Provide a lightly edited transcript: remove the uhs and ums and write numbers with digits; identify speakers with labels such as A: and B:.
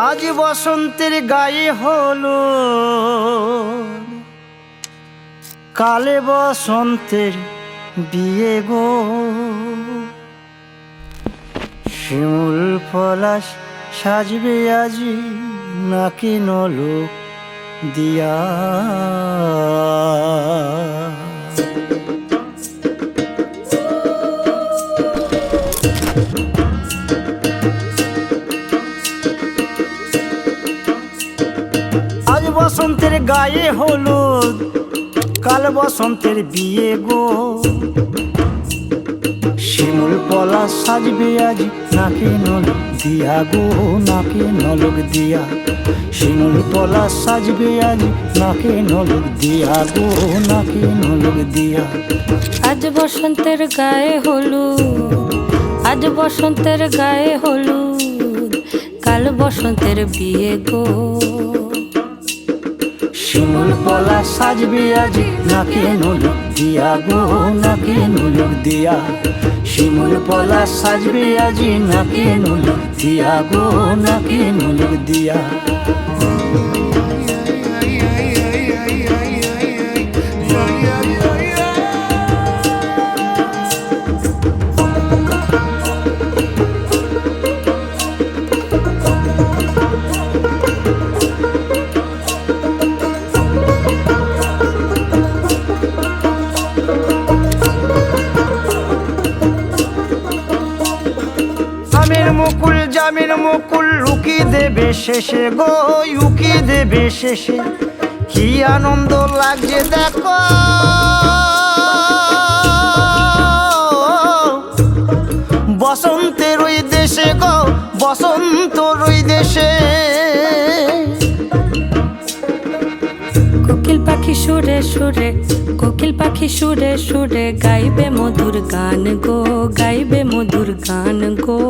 A: আজ বসন্তের গায়ে হলো, কালে বসন্তের বিয়ে গো। শিমুল পলাশ সাজবে আজি নাকি নলক দিয়া। আজ বসন্তের গায়ে হলুদ, কাল বসন্তের বিয়ে গো। শিমুল পলাশ সাজবে আজ নাকে নলক দিয়া গো, নাকে নলক দিয়া। শিমুল পলাশ সাজবে আজ নাকে নলক দিয়া গো, নাকে নলক দিয়া।
B: আজ বসন্তের গায়ে হলুদ, আজ বসন্তের গায়ে হলুদ, কাল বসন্তের বিয়ে গো।
A: শিমুল পলাশ সাজবে আজ নাকে নলক দিয়া গো, নাকে নলক দিয়া। শিমুল পলাশ সাজবে আজ নাকে নলক দিয়া গো, নাকে নলক দিয়া। আমের মুকুল জামের মুকুল লুকি দেবে শেষে গো, লুকি দেবে শেষে। কি আনন্দ লাগছে দেখো, বসন্তের ওই দেশে গো, বসন্তর ওই দেশে।
B: কোকিল পাখি সুরে সুরে, কোকিল পাখি সুরে সুরে গাইবে মধুর গান গো, গাইবে মধুর গান গো।